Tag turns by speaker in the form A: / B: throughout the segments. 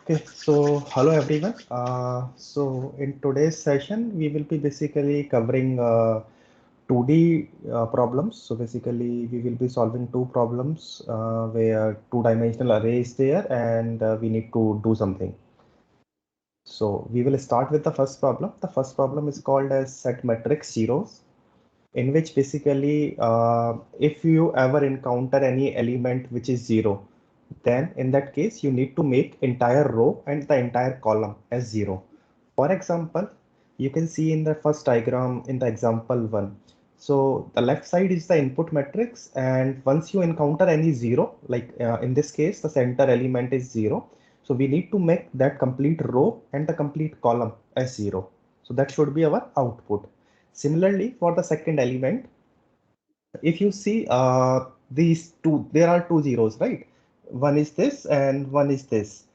A: Okay, so hello everyone. So in today's session, we will be basically covering 2D problems. So basically, we will be solving two problems where two-dimensional array is there and we need to do something. So we will start with the first problem. The first problem is called as set matrix zeros, in which basically if you ever encounter any element which is zero, then in that case you need to make entire row and the entire column as zero. For example, you can see in the first diagram in the example one. So the left side is the input matrix, and once you encounter any zero, like in this case the center element is zero, so we need to make that complete row and the complete column as zero. So that should be our output. Similarly, for the second element, if you see these two, there are two zeros, right? One is this and one is this.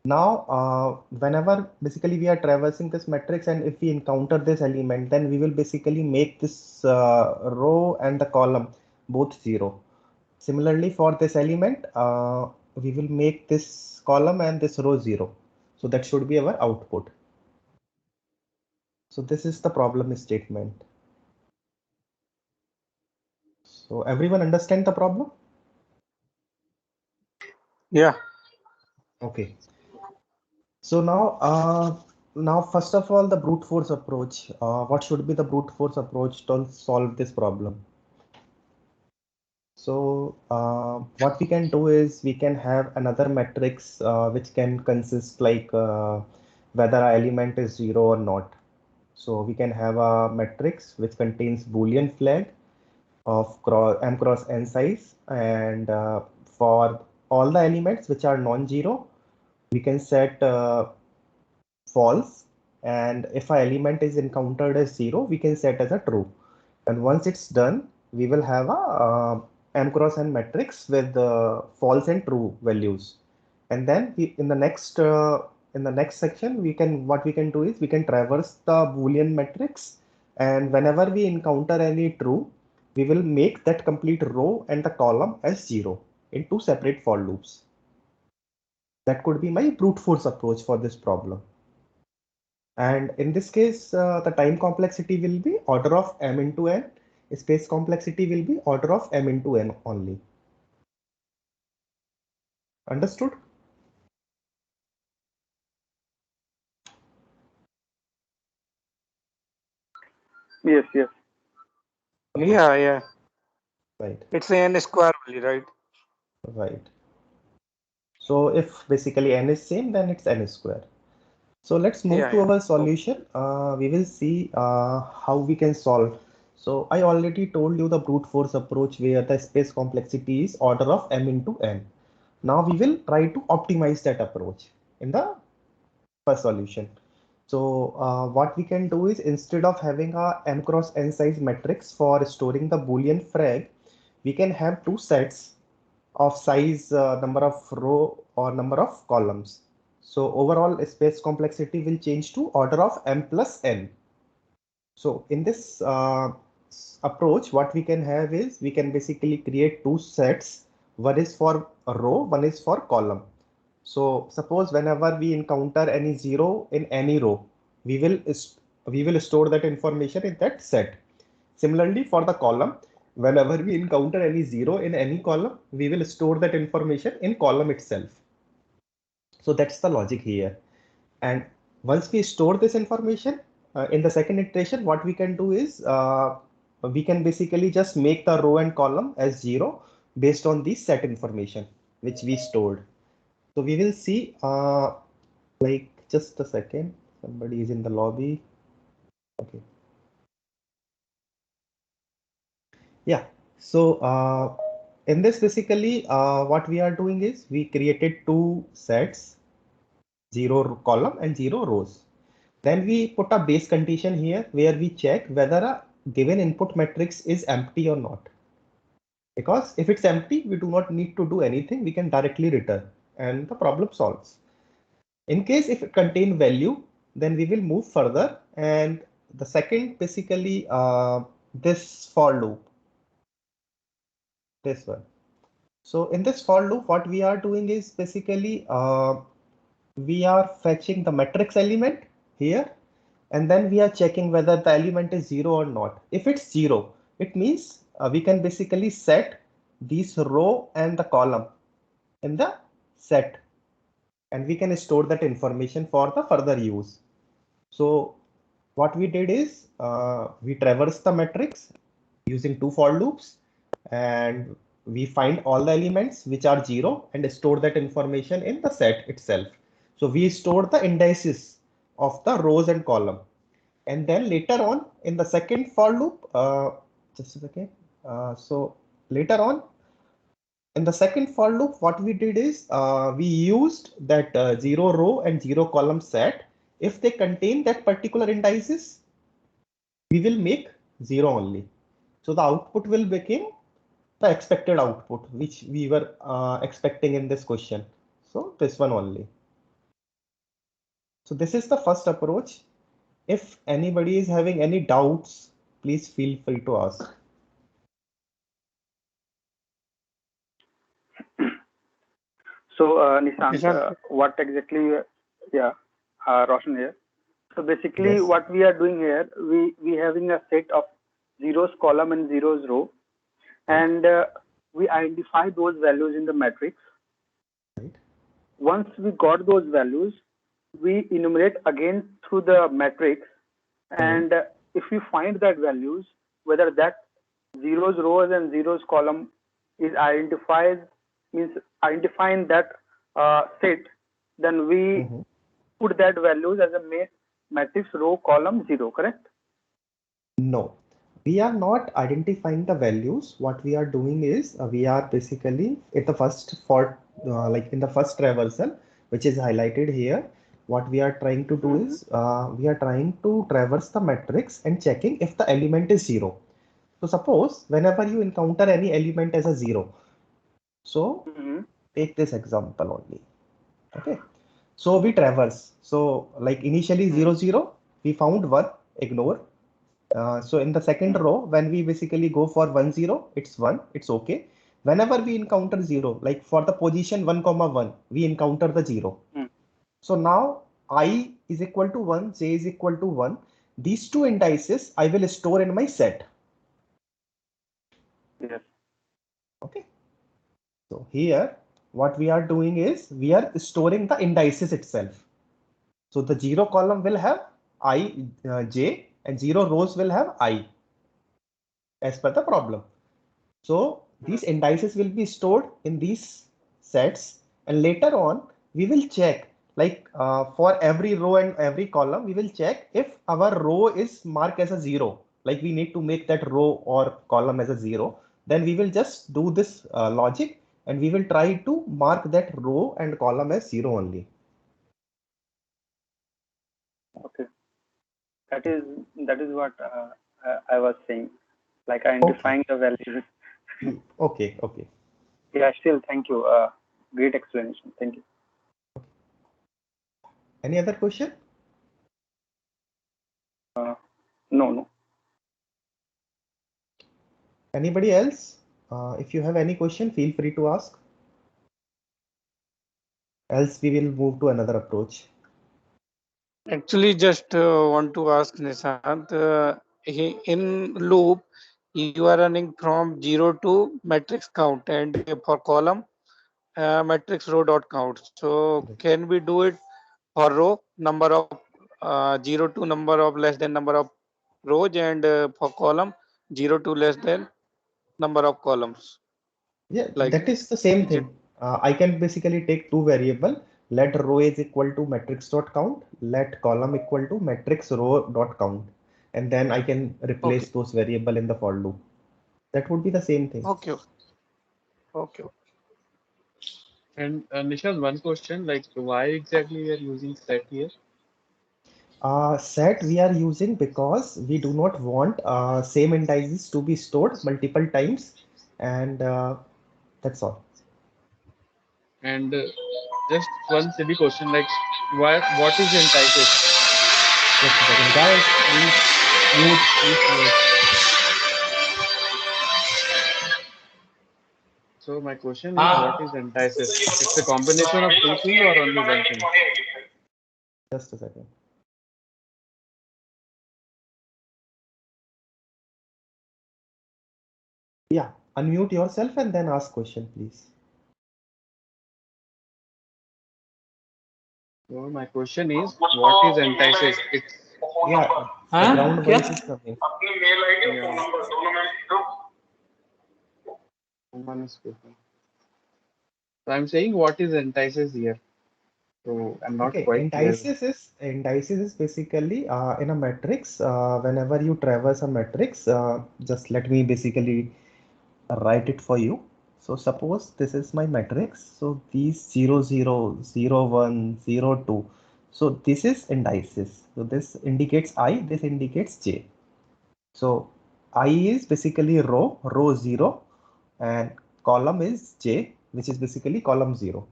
A: Now, whenever basically we are traversing this matrix and if we encounter this element, then we will basically make this row and the column both zero. Similarly, for this element, we will make this column and this row zero. So that should be our output. So this is the problem statement. So everyone understand the problem?
B: Yeah.
A: Okay. So now first of all, the brute force approach. What should be the brute force approach to solve this problem? So what we can do is we can have another matrix which can consist like whether our element is zero or not. So we can have a matrix which contains Boolean flag of m cross n size, and for all the elements which are non-zero, we can set false, and if our element is encountered as zero, we can set as a true. And once it's done, we will have a m cross n matrix with false and true values. And then in the next section, we can what we can do is we can traverse the Boolean matrix, and whenever we encounter any true, we will make that complete row and the column as zero in two separate for loops. That could be my brute force approach for this problem. And in this case, the time complexity will be order of m into n. Space complexity will be order of m into n only. Understood?
C: Yes, yes.
A: Okay,
B: Yeah.
A: right,
B: It's n square only, right?
A: right. So if basically n is same, then it's n square. So let's move to
B: Yeah.
A: our
B: Okay.
A: solution. We will see how we can solve. So I already told you the brute force approach where the space complexity is order of m into n. Now we will try to optimize that approach in the first solution. So what we can do is instead of having a m cross n size matrix for storing the Boolean flag, we can have two sets of size number of row or number of columns. So overall space complexity will change to order of m plus n. So in this approach, what we can have is we can basically create two sets. One is for a row, one is for column. So suppose whenever we encounter any zero in any row, we will we will store that information in that set. Similarly, for the column, whenever we encounter any zero in any column, we will store that information in column itself. So that's the logic here. And once we store this information in the second iteration, what we can do is we can basically just make the row and column as zero based on the set information which we stored. So we will see like just a second. Somebody is in the lobby. Okay. Yeah. So in this basically what we are doing is we created two sets, zero column and zero rows. Then we put a base condition here where we check whether a given input matrix is empty or not. Because if it's empty, we do not need to do anything. We can directly return and the problem solves. In case if it contain value, then we will move further. And the second basically this for loop, this one. So in this for loop, what we are doing is basically we are fetching the matrix element here, and then we are checking whether the element is 0 or not. If it's 0, it means we can basically set this row and the column in the set, and we can store that information for the further use. So what we did is we traverse the matrix using two for loops, and we find all the elements which are 0 and store that information in the set itself. So we store the indices of the rows and column. And then later on in the second for loop, just a second. So later on in the second for loop, what we did is we used that 0 row and 0 column set. If they contain that particular indices, we will make 0 only. So the output will become the expected output, which we were expecting in this question. So this one only. So this is the first approach. If anybody is having any doubts, please feel free to ask.
C: So, Nishant,
B: Nishant.
C: what exactly? Yeah, Roshan here. So basically,
A: Yes.
C: what we are doing here, we having a set of zeros column and zeros row, and we identify those values in the matrix.
A: Right.
C: Once we got those values, we enumerate again through the matrix, and if we find that values, whether that zeros rows and zeros column is identified, means identifying that set, then we put that values as a matrix row column 0, correct?
A: No, we are not identifying the values. What we are doing is we are basically at the first for like in the first traversal, which is highlighted here. What we are trying to do is we are trying to traverse the matrix and checking if the element is 0. So suppose whenever you encounter any element as a 0, so take this example only. Okay. So we traverse. So like initially 0, 0, we found 1, ignore. So in the second row, when we basically go for 1, 0, it's 1, it's okay. Whenever we encounter 0, like for the position 1, comma 1, we encounter the 0. So now I is equal to 1, j is equal to 1. These two indices I will store in my set.
C: Yes.
A: Okay. So here what we are doing is we are storing the indices itself. So the 0 column will have I, j, and 0 rows will have I as per the problem. So these indices will be stored in these sets, and later on we will check like for every row and every column, we will check if our row is marked as a 0, like we need to make that row or column as a 0. Then we will just do this logic, and we will try to mark that row and column as 0 only.
C: Okay. That is what I was saying, like identifying the values.
A: Okay, okay.
C: Yeah, still, thank you. Great explanation. Thank you.
A: Any other question?
C: No.
A: Anybody else? If you have any question, feel free to ask. Else we will move to another approach.
B: Actually, just want to ask Nishant, in loop, you are running from 0 to matrix count, and for column, matrix row dot count. So can we do it for row, number of 0 to number of less than number of rows, and for column, 0 to less than number of columns?
A: Yeah,
B: Like,
A: that is the same
B: is it
A: thing. I can basically take two variable. Let row is equal to matrix dot count. Let column equal to matrix row dot count. And then I can replace
B: okay?
A: those variable in the for loop. That would be the same thing.
B: Okay, okay.
D: And Nishant, one question, like why exactly we are using set here?
A: Set we are using because we do not want same indices to be stored multiple times, and that's all.
D: And just one silly question, like what is entices?
A: Just a second, guys. Please mute.
D: So my question is, what is entices? It's a combination of two things or only one thing?
A: Just a second. Yeah, unmute yourself and then ask question, please.
D: So my question is, what is entices? It's
A: Yeah, background voice is coming.
D: yeah. Someone is speaking. So I'm saying what is entices here. So I'm not
A: Okay,
D: quite clear.
A: indices is basically in a matrix. Whenever you traverse a matrix, just let me basically write it for you. So suppose this is my matrix. So these 0, 0, 0, 1, 0, 2. So this is indices. So this indicates I, this indicates J. So I is basically row 0, and column is J, which is basically column 0.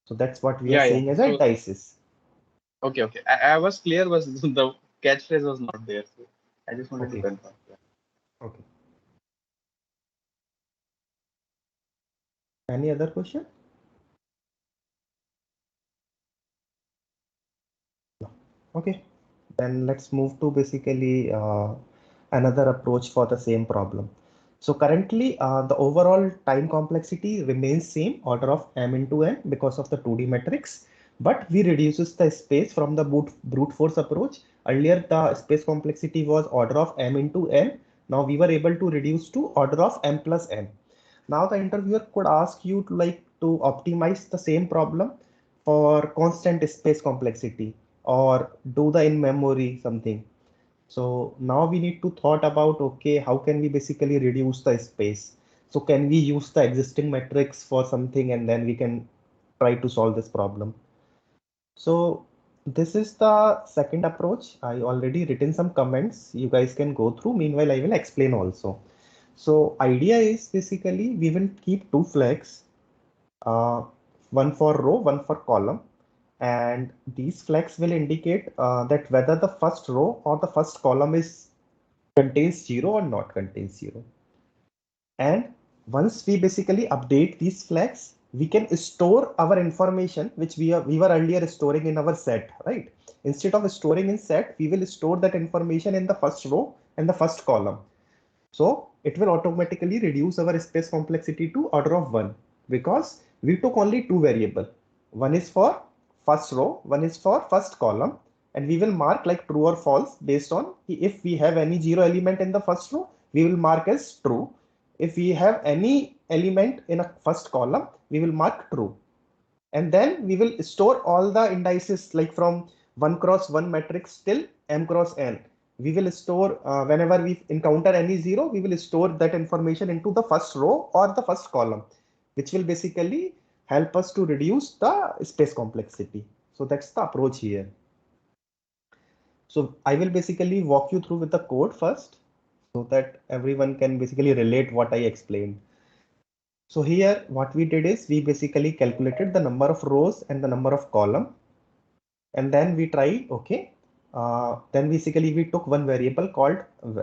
A: So that's what we are
D: Yeah.
A: saying as
D: So
A: indices.
D: okay. I was clear, but the catchphrase was not there. So I just wanted to
A: Okay.
D: confirm. Yeah.
A: Okay. Any other question? No. Okay. Then let's move to basically another approach for the same problem. So currently the overall time complexity remains same, order of m into n, because of the 2D matrix, but we reduces the space from the brute force approach. Earlier the space complexity was order of m into n. Now we were able to reduce to order of m plus n. Now the interviewer could ask you to optimize the same problem for constant space complexity, or do the in memory something. So now we need to thought about, okay, how can we basically reduce the space? So can we use the existing metrics for something and then we can try to solve this problem? So this is the second approach. I already written some comments. You guys can go through. Meanwhile, I will explain also. So idea is basically we will keep two flags, uh, one for row, one for column. And these flags will indicate that whether the first row or the first column is contains 0 or not contains 0. And once we basically update these flags, we can store our information which we were earlier storing in our set, right? Instead of storing in set, we will store that information in the first row and the first column. So it will automatically reduce our space complexity to order of 1, because we took only two variables. One is for first row, one is for first column, and we will mark like true or false based on if we have any 0 element in the first row, we will mark as true. If we have any element in a first column, we will mark true. And then we will store all the indices like from 1 cross 1 matrix till m cross n. We will store whenever we encounter any 0, we will store that information into the first row or the first column, which will basically help us to reduce the space complexity. So that's the approach here. So I will basically walk you through with the code first so that everyone can basically relate what I explained. So here what we did is we basically calculated the number of rows and the number of column, and then we tried, okay, then basically we took one variable called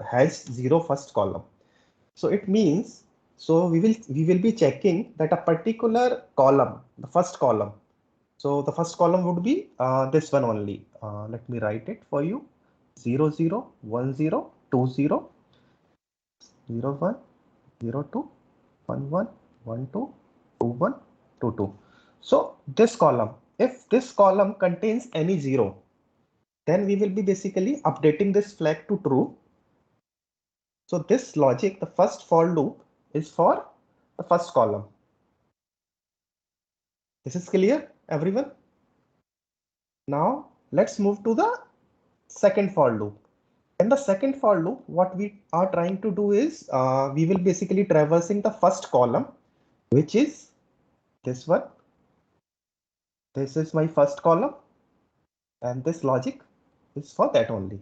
A: has 0 first column. So it means, so we will be checking that a particular column, the first column. So the first column would be this one only. Let me write it for you. 0, 0, 1, 0, 2, 0, 0, 1, 0, 2, 1, 1, 1, 2, 2, 1, 2, 2. So this column, if this column contains any 0, then we will be basically updating this flag to true. So this logic, the first for loop, is for the first column. This is clear, everyone? Now let's move to the second for loop. In the second for loop, what we are trying to do is we will basically traversing the first column, which is this one. This is my first column, and this logic is for that only.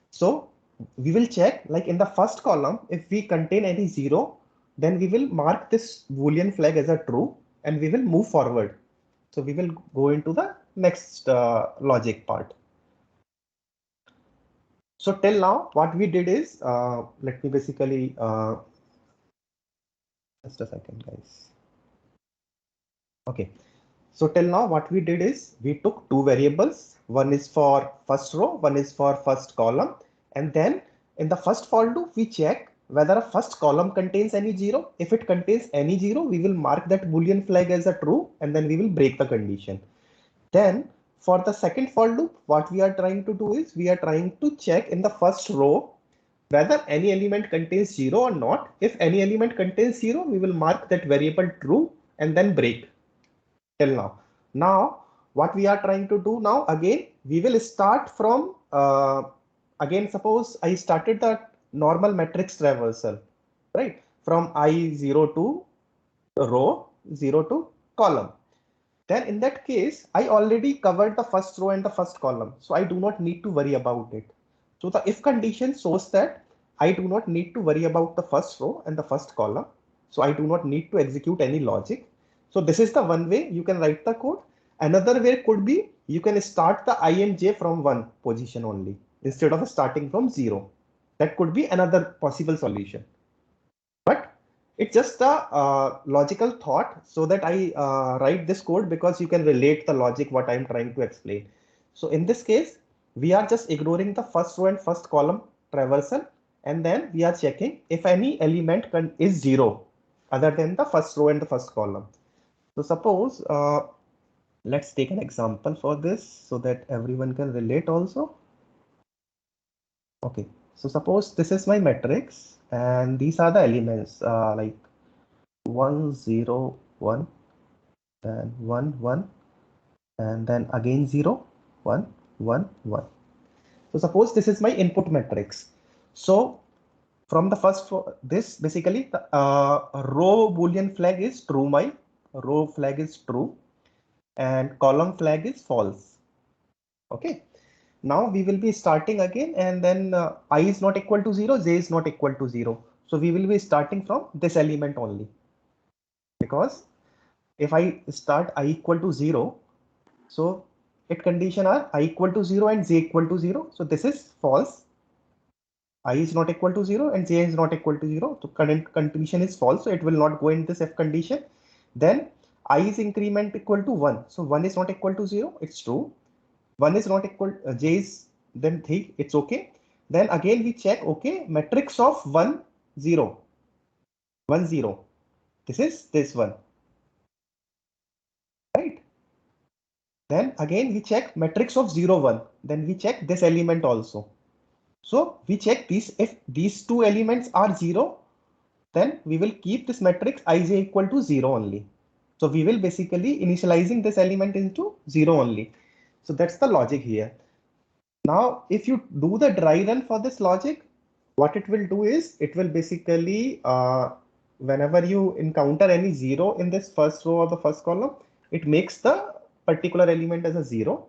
A: So we will check like in the first column, if we contain any 0, then we will mark this Boolean flag as a true and we will move forward. So we will go into the next logic part. So till now, what we did is, let me basically, just a second, guys. Okay. So till now, what we did is we took two variables. One is for first row, one is for first column. And then in the first for loop, we check whether a first column contains any zero. If it contains any zero, we will mark that Boolean flag as a true, and then we will break the condition. Then for the second for loop, what we are trying to do is we are trying to check in the first row whether any element contains zero or not. If any element contains zero, we will mark that variable true and then break till now. Now, what we are trying to do now, again, we will start from, again, suppose I started the normal matrix traversal, right? From I0 to row, 0 to column. Then in that case, I already covered the first row and the first column, so I do not need to worry about it. So the if condition shows that I do not need to worry about the first row and the first column. So I do not need to execute any logic. So this is the one way you can write the code. Another way could be you can start the I and j from one position only instead of starting from zero. That could be another possible solution. But it's just a logical thought so that I write this code because you can relate the logic what I'm trying to explain. So in this case, we are just ignoring the first row and first column traversal, and then we are checking if any element is zero other than the first row and the first column. So suppose let's take an example for this so that everyone can relate also. Okay, so suppose this is my matrix and these are the elements like 1 0 1 and 1 1 and then again 0 1 1 1. So suppose this is my input matrix. So from the first this basically the row boolean flag is true, my row flag is true and column flag is false. Okay, now we will be starting again, and then I is not equal to 0, j is not equal to 0. So we will be starting from this element only, because if I start I equal to 0, so it condition are I equal to 0 and j equal to 0. So this is false. I is not equal to 0 and j is not equal to 0. So current condition is false. So it will not go in this if condition. Then I is increment equal to 1. So 1 is not equal to 0. It's true. 1 is not equal, j is then 3. It's okay. Then again we check, okay, matrix of 1 0 1 0. This is this one, right? Then again we check matrix of 0 1. Then we check this element also. So we check these, if these two elements are 0, then we will keep this matrix ij equal to 0 only. So we will basically initializing this element into 0 only. So that's the logic here. Now, if you do the dry run for this logic, what it will do is it will basically, whenever you encounter any 0 in this first row or the first column, it makes the particular element as a 0.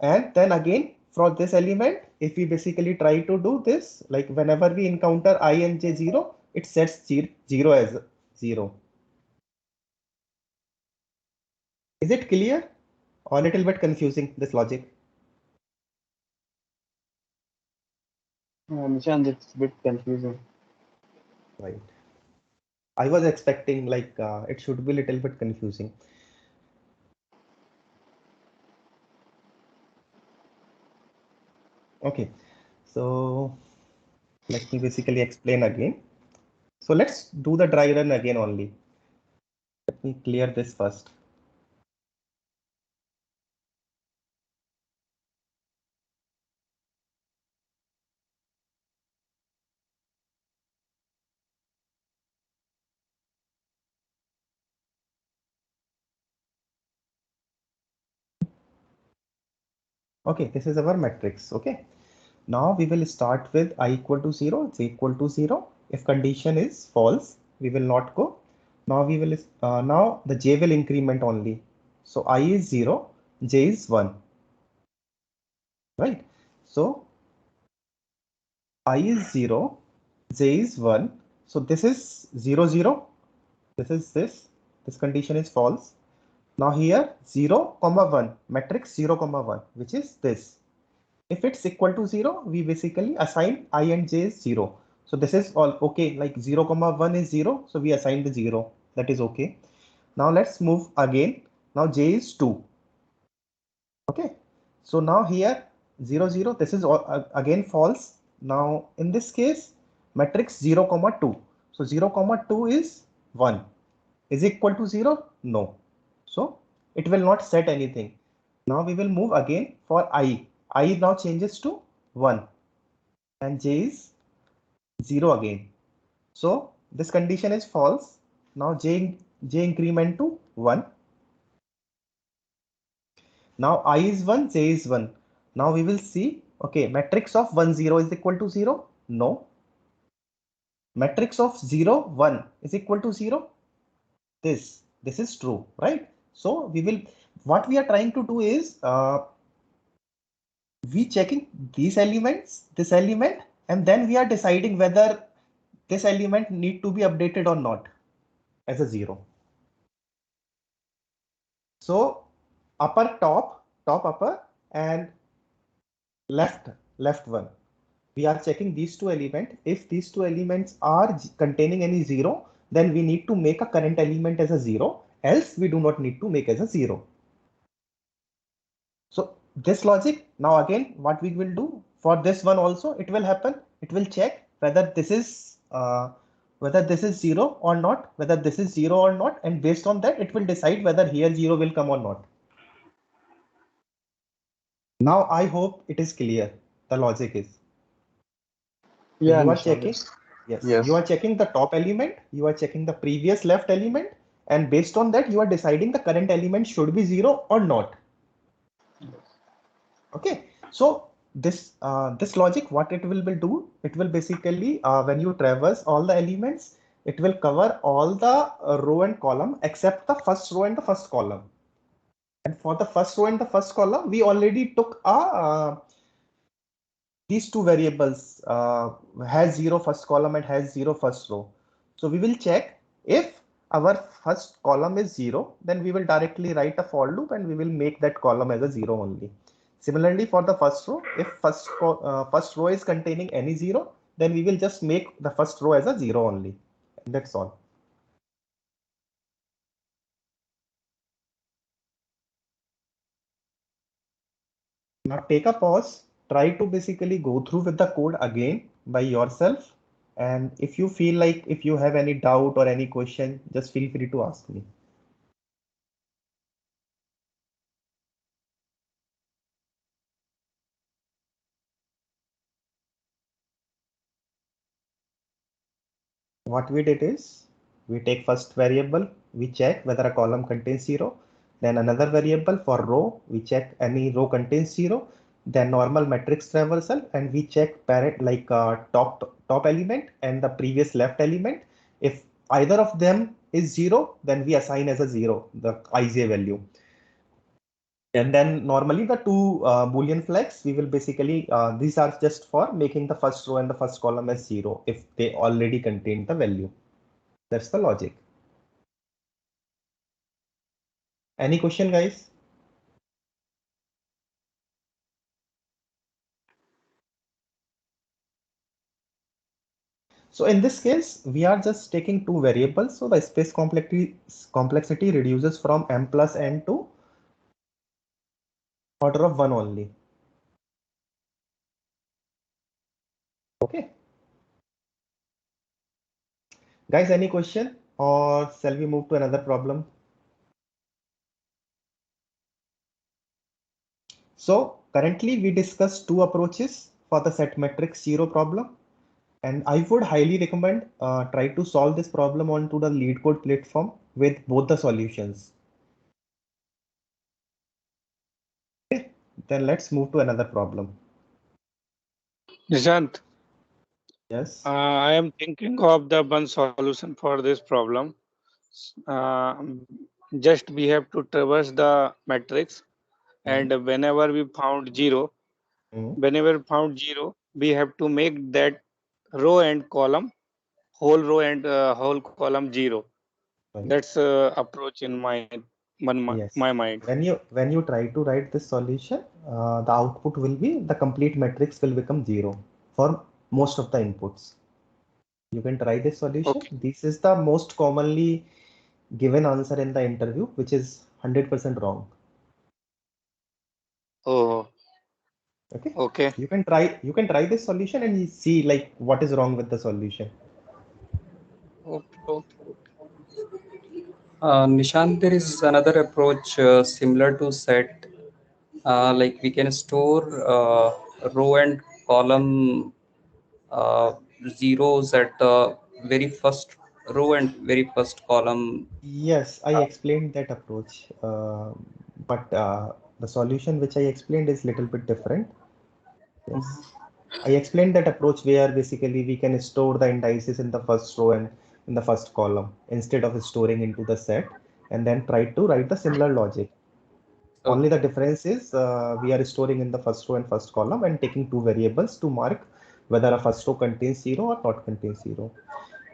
A: And then again, for this element, if we basically try to do this, like whenever we encounter I and j 0, it sets 0 as 0. Is it clear or a little bit confusing, this logic?
D: Nishant, it's a bit confusing.
A: Right. I was expecting like it should be a little bit confusing. Okay, so let me basically explain again. So let's do the dry run again only. Let me clear this first. Okay, this is our matrix. Okay, now we will start with I equal to 0, j equal to 0. If condition is false, we will not go. Now we will now the j will increment only. So I is 0, j is 1. Right. So I is 0, j is 1. So this is 0 0. This is this. This condition is false. Now here 0 comma 1 matrix 0 comma 1, which is this. If it's equal to 0, we basically assign I and j is 0. So this is all okay, like 0 comma 1 is 0. So we assign the 0. That is okay. Now let's move again. Now j is 2. Okay. So now here 0, 0, this is again false. Now in this case, matrix 0, 2. So 0, 2 is 1. Is equal to 0? No. So it will not set anything. Now we will move again for I. I now changes to 1 and j is 0 again. So this condition is false. Now j increment to 1. Now I is 1, j is 1. Now we will see, okay, matrix of 1, 0 is equal to 0. No. Matrix of 0, 1 is equal to 0. This is true, right? So we will, what we are trying to do is, we checking these elements, this element, and then we are deciding whether this element need to be updated or not as a 0. So upper top upper and left one. We are checking these two elements. If these two elements are containing any 0, then we need to make a current element as a 0. Else we do not need to make as a 0. So this logic, now again, what we will do for this one also, it will happen. It will check whether this is 0 or not, whether this is 0 or not, and based on that, it will decide whether here 0 will come or not. Now I hope it is clear. The logic is.
D: Yeah,
A: You are
D: Nishant.
A: checking. Yes.
D: Yes.
A: You are checking the top element. You are checking the previous left element, and based on that, you are deciding the current element should be 0 or not. Okay. So this logic, what it will do, it will basically when you traverse all the elements, it will cover all the row and column except the first row and the first column. And for the first row and the first column, we already took these two variables has 0 first column and has 0 first row. So we will check if our first column is 0, then we will directly write a for loop and we will make that column as a 0 only. Similarly, for the first row, if first row is containing any 0, then we will just make the first row as a 0 only. And that's all. Now take a pause, try to basically go through with the code again by yourself. And if you feel like if you have any doubt or any question, just feel free to ask me. What we did is we take first variable, we check whether a column contains 0. Then another variable for row, we check any row contains 0. Then normal matrix traversal, and we check parent like top element and the previous left element. If either of them is 0, then we assign as a 0 the ij value. And then normally the two Boolean flags, we will basically, these are just for making the first row and the first column as 0 if they already contain the value. That's the logic. Any question, guys? So in this case, we are just taking two variables. So the space complexity reduces from m plus n to order of 1 only. Okay. Guys, any question or shall we move to another problem? So currently we discussed two approaches for the set matrix 0 problem. And I would highly recommend try to solve this problem onto the LeetCode platform with both the solutions. Okay, then let's move to another problem.
B: Nishant,
A: Yes.
B: I am thinking of the one solution for this problem. Uh, just we have to traverse the matrix, and whenever we found 0, we have to make that row and column, whole row and whole column 0.
A: Right.
B: That's approach in my
A: Yes.
B: mind.
A: When you try to write this solution, the output will be the complete matrix will become 0 for most of the inputs. You can try this solution.
B: Okay.
A: This is the most commonly given answer in the interview, which is 100% wrong.
B: Oh,
A: Okay.
B: okay.
A: You can try this solution and you see like what is wrong with the solution.
B: Okay.
E: Nishant, there is another approach similar to set. Like we can store row and column zeros at the very first row and very first column.
A: Yes, I explained that approach, but the solution which I explained is little bit different. Yes, I explained that approach where basically we can store the indices in the first row and in the first column instead of storing into the set, and then try to write the similar logic. Only the difference is we are storing in the first row and first column and taking two variables to mark whether a first row contains 0 or not contains 0.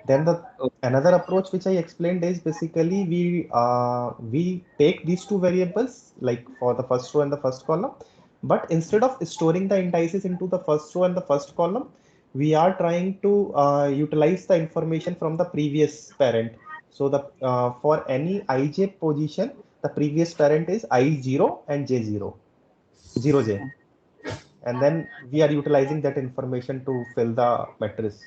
A: Then the another approach which I explained is basically we take these two variables like for the first row and the first column, but instead of storing the indices into the first row and the first column, we are trying to utilize the information from the previous parent. So the for any ij position, the previous parent is I0 and J0, 0j, and then we are utilizing that information to fill the matrix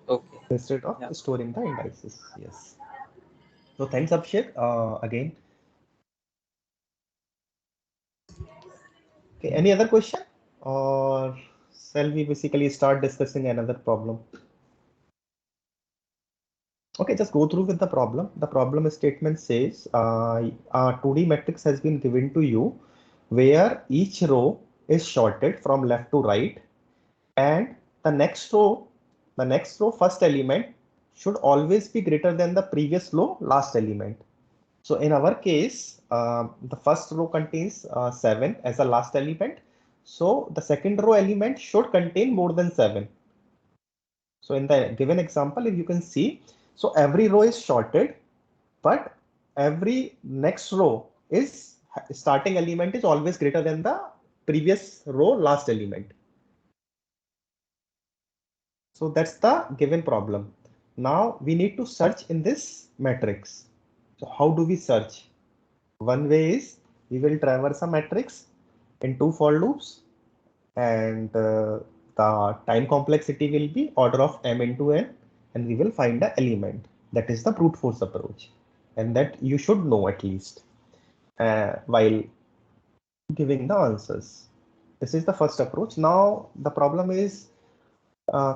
E: Okay.
A: instead of
E: Yeah.
A: storing the indices. Yes. So thanks, Abhishek. Again. Okay. Any other question, or shall we basically start discussing another problem? Okay, just go through with the problem. The problem statement says a 2D matrix has been given to you where each row is sorted from left to right, and the next row first element should always be greater than the previous row last element. So in our case, the first row contains 7 as a last element. So the second row element should contain more than 7. So in the given example, if you can see, so every row is sorted, but every next row is starting element is always greater than the previous row last element. So that's the given problem. Now we need to search in this matrix. So how do we search? One way is we will traverse a matrix in two for loops, and the time complexity will be order of m into n, and we will find the element. That is the brute force approach, and that you should know at least while giving the answers. This is the first approach. Now the problem is,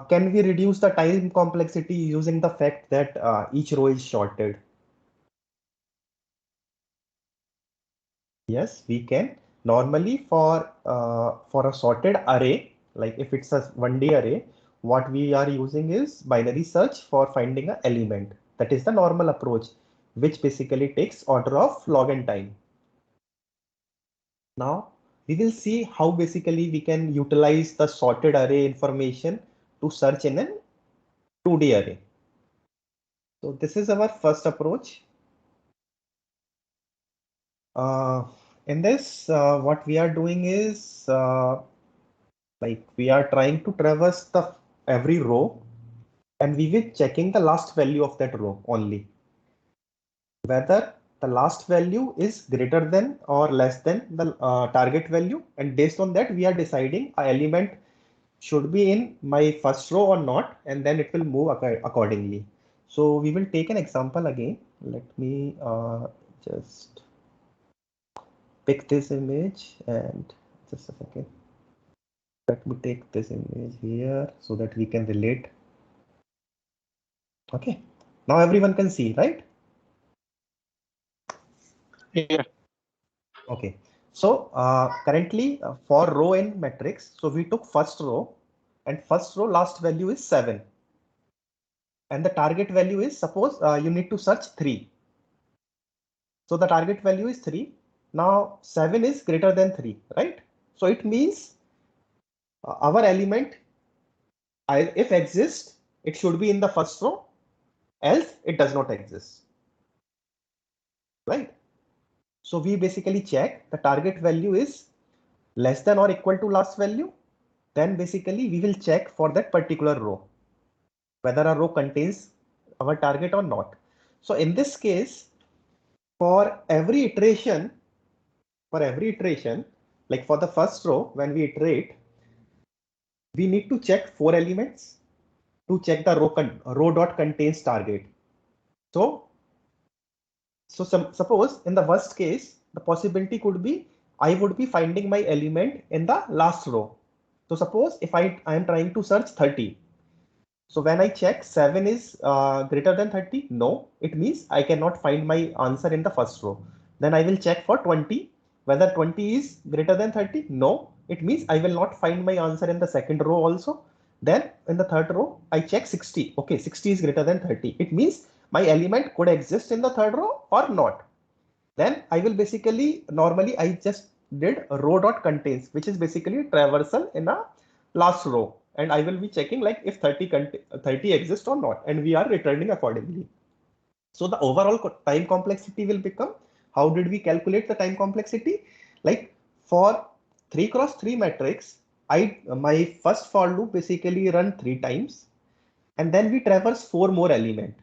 A: can we reduce the time complexity using the fact that each row is sorted? Yes, we can. Normally for a sorted array, like if it's a 1D array, what we are using is binary search for finding an element. That is the normal approach, which basically takes order of log n time. Now we will see how basically we can utilize the sorted array information to search in a 2D array. So this is our first approach. In this, what we are doing is like we are trying to traverse the every row, and we will checking the last value of that row only, whether the last value is greater than or less than the target value, and based on that we are deciding a element should be in my first row or not, and then it will move accordingly. So we will take an example again. Let me just pick this image, and just a second. Let me take this image here so that we can relate. Okay, now everyone can see, right?
B: Yeah.
A: Okay, so currently for row n matrix, so we took first row, and first row last value is 7, and the target value is, suppose you need to search 3. So the target value is 3. Now 7 is greater than 3, right? So it means our element, if exists, it should be in the first row, else it does not exist, right? So we basically check the target value is less than or equal to last value. Then basically we will check for that particular row, whether a row contains our target or not. So in this case, for every iteration, like for the first row, when we iterate, we need to check 4 elements to check the row dot contains target. So suppose in the worst case, the possibility could be I would be finding my element in the last row. So suppose if I am trying to search 30. So when I check 7 is greater than 30, no, it means I cannot find my answer in the first row. Then I will check for 20, whether 20 is greater than 30, no, it means I will not find my answer in the second row also. Then in the third row, I check 60. Okay, 60 is greater than 30. It means my element could exist in the third row or not. Then I will basically, normally I just did row dot contains, which is basically traversal in a last row. And I will be checking like if 30 exists or not, and we are returning accordingly. So the overall time complexity will become, how did we calculate the time complexity? Like for 3x3 matrix, my first for loop basically run 3 times, and then we traverse 4 more element,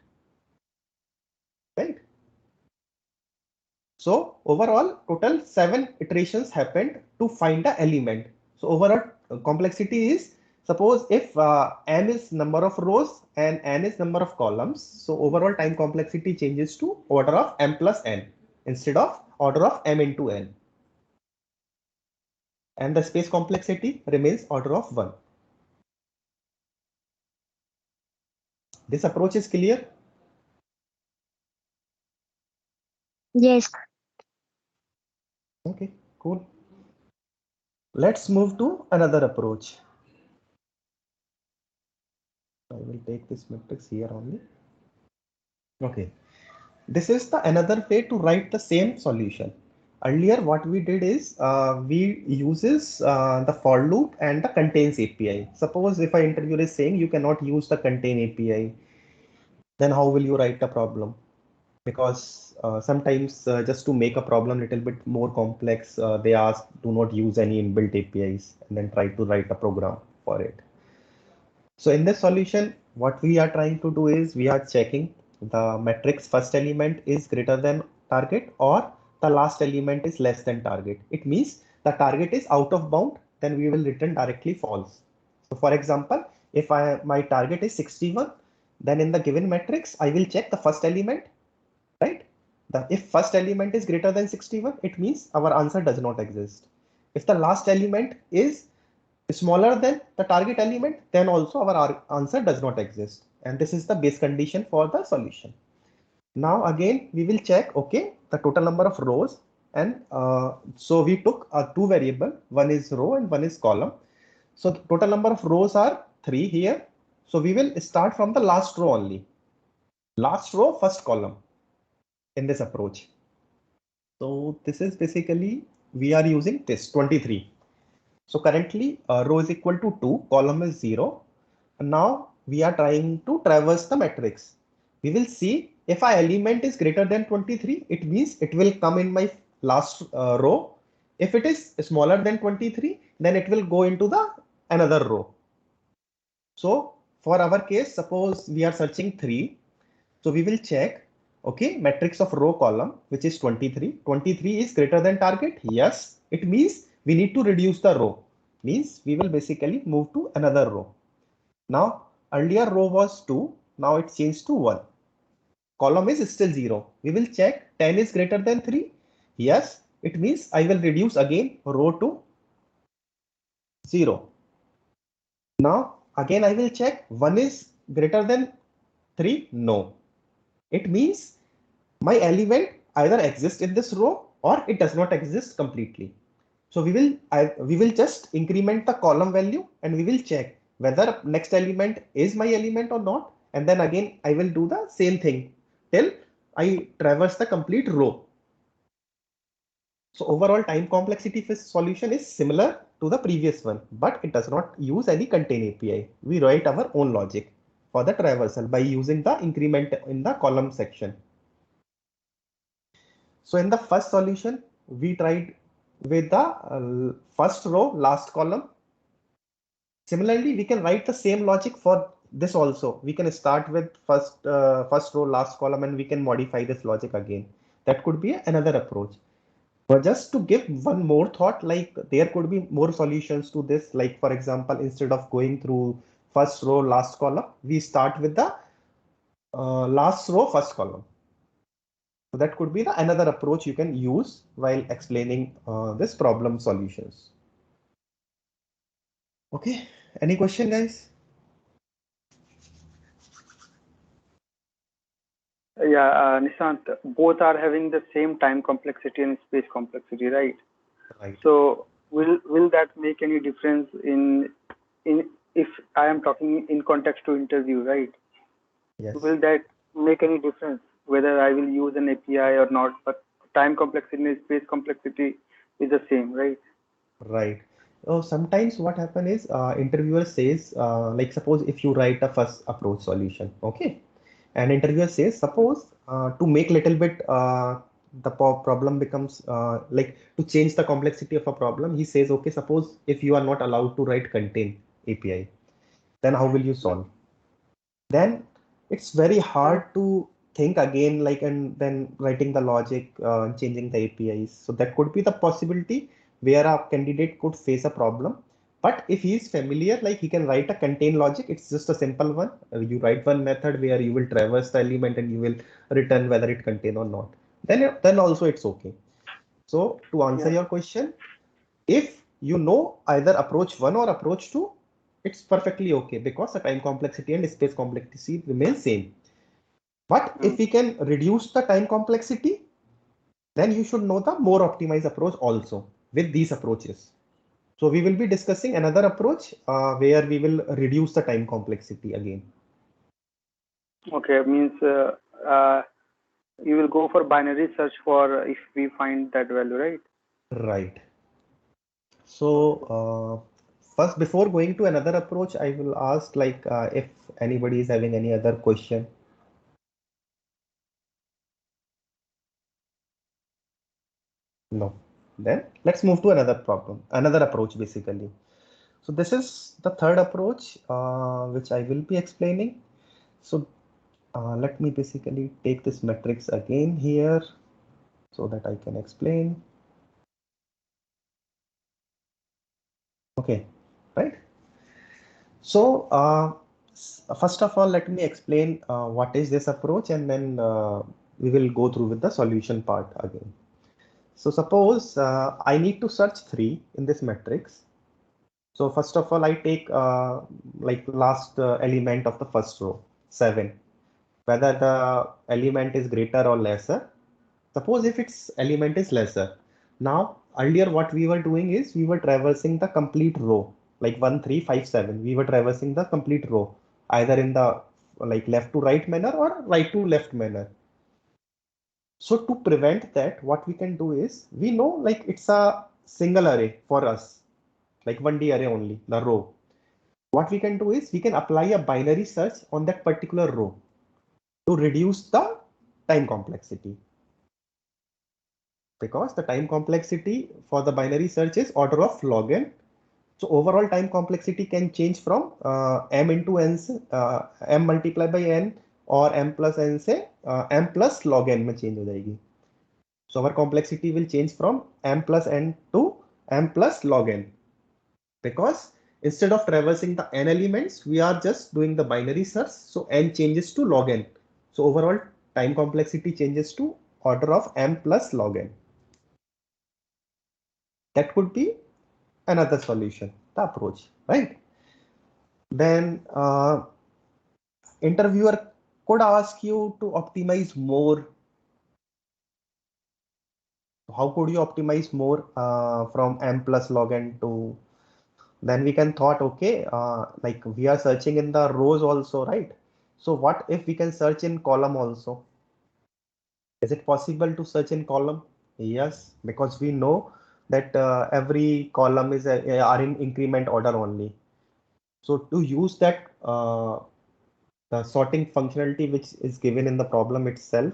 A: right? So overall, total 7 iterations happened to find the element. So overall complexity is, suppose if n is number of rows and n is number of columns. So overall time complexity changes to order of m plus n instead of order of m into n. And the space complexity remains order of 1. This approach is clear?
F: Yes.
A: Okay, cool. Let's move to another approach. I will take this matrix here only. Okay. This is the another way to write the same solution. Earlier, what we did is we uses the for loop and the contains API. Suppose if our interviewer is saying you cannot use the contain API, then how will you write a problem? Because sometimes just to make a problem little bit more complex, they ask do not use any inbuilt APIs and then try to write a program for it. So in this solution, what we are trying to do is we are checking the matrix first element is greater than target or the last element is less than target. It means the target is out of bound, then we will return directly false. So for example, if my target is 61, then in the given matrix, I will check the first element, right? If first element is greater than 61, it means our answer does not exist. If the last element is smaller than the target element, then also our answer does not exist. And this is the base condition for the solution. Now again, we will check, okay, the total number of rows. And so we took two variable, one is row and one is column. So the total number of rows are 3 here. So we will start from the last row only. Last row, first column in this approach. So this is basically, we are using this 23. So currently row is equal to 2, column is 0. And now we are trying to traverse the matrix. We will see if our element is greater than 23, it means it will come in my last row. If it is smaller than 23, then it will go into the another row. So for our case, suppose we are searching 3. So we will check, okay, matrix of row column, which is 23. 23 is greater than target. Yes, it means we need to reduce the row, means we will basically move to another row. Now earlier row was 2, now it changed to 1. Column is still 0. We will check 10 is greater than 3. Yes, it means I will reduce again row to 0. Now again I will check 1 is greater than 3. No, it means my element either exists in this row or it does not exist completely. So we will just increment the column value and we will check whether next element is my element or not. And then again, I will do the same thing till I traverse the complete row. So overall time complexity for solution is similar to the previous one, but it does not use any contain API. We write our own logic for the traversal by using the increment in the column section. So in the first solution, we tried with the first row, last column. Similarly, we can write the same logic for this also, we can start with first row, last column, and we can modify this logic again. That could be another approach. But just to give one more thought, like there could be more solutions to this. Like for example, instead of going through first row, last column, we start with the last row, first column. So that could be the another approach you can use while explaining this problem solutions. Okay, any question, guys?
C: Yeah, Nishant, both are having the same time complexity and space complexity, right?
A: Right.
C: So will that make any difference in if I am talking in context to interview, right?
A: Yes.
C: Will that make any difference whether I will use an API or not? But time complexity and space complexity is the same, right?
A: Right. Oh, sometimes what happen is interviewer says like suppose if you write a first approach solution, okay, and interviewer says suppose to make little bit the problem becomes like to change the complexity of a problem, he says okay, suppose if you are not allowed to write contain API, then how will you solve? Then it's very hard to think again, like, and then writing the logic, changing the APIs. So that could be the possibility where a candidate could face a problem. But if he is familiar, like he can write a contain logic, it's just a simple one. You write one method where you will traverse the element and you will return whether it contain or not. Then also it's okay. So to answer your question, if you know either approach 1 or approach 2, it's perfectly okay because the time complexity and space complexity remain same. But if we can reduce the time complexity, then you should know the more optimized approach also with these approaches. So we will be discussing another approach where we will reduce the time complexity again.
C: Okay, means you will go for binary search for if we find that value, right?
A: Right. So first, before going to another approach, I will ask like if anybody is having any other question. No. Then let's move to another problem, another approach basically. So this is the third approach which I will be explaining. So let me basically take this matrix again here so that I can explain. Okay, right. So first of all, let me explain what is this approach, and then we will go through with the solution part again. So suppose I need to search 3 in this matrix. So first of all, I take like last element of the first row, 7, whether the element is greater or lesser. Suppose if its element is lesser. Now, earlier what we were doing is we were traversing the complete row, like 1, 3, 5, 7. We were traversing the complete row, either in the like left to right manner or right to left manner. So to prevent that, what we can do is we know like it's a single array for us, like 1D array only, the row. What we can do is we can apply a binary search on that particular row to reduce the time complexity. Because the time complexity for the binary search is order of log n. So overall time complexity can change from m into n, m multiplied by n or m plus n से m plus log n में change हो जाएगी. So our complexity will change from m plus n to m plus log n. Because instead of traversing the n elements, we are just doing the binary search. So n changes to log n. So overall time complexity changes to order of m plus log n. That could be another solution, the approach, right? Then interviewer could ask you to optimize more. How could you optimize more from m plus log n to? Then we can thought, okay, like we are searching in the rows also, right? So what if we can search in column also? Is it possible to search in column? Yes, because we know that every column is are in increment order only. So to use that the sorting functionality which is given in the problem itself,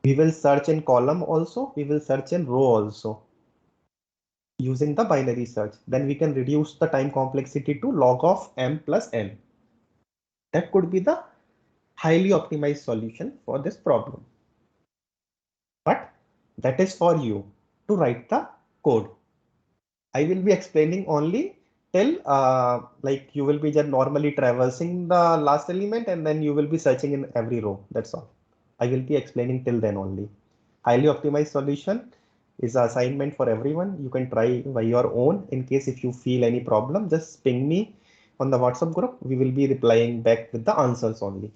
A: we will search in column also, we will search in row also using the binary search. Then we can reduce the time complexity to log of m plus n. That could be the highly optimized solution for this problem. But that is for you to write the code. I will be explaining only till like you will be just normally traversing the last element and then you will be searching in every row. That's all. I will be explaining till then only. Highly optimized solution is an assignment for everyone. You can try by your own. In case if you feel any problem, just ping me on the WhatsApp group. We will be replying back with the answers only.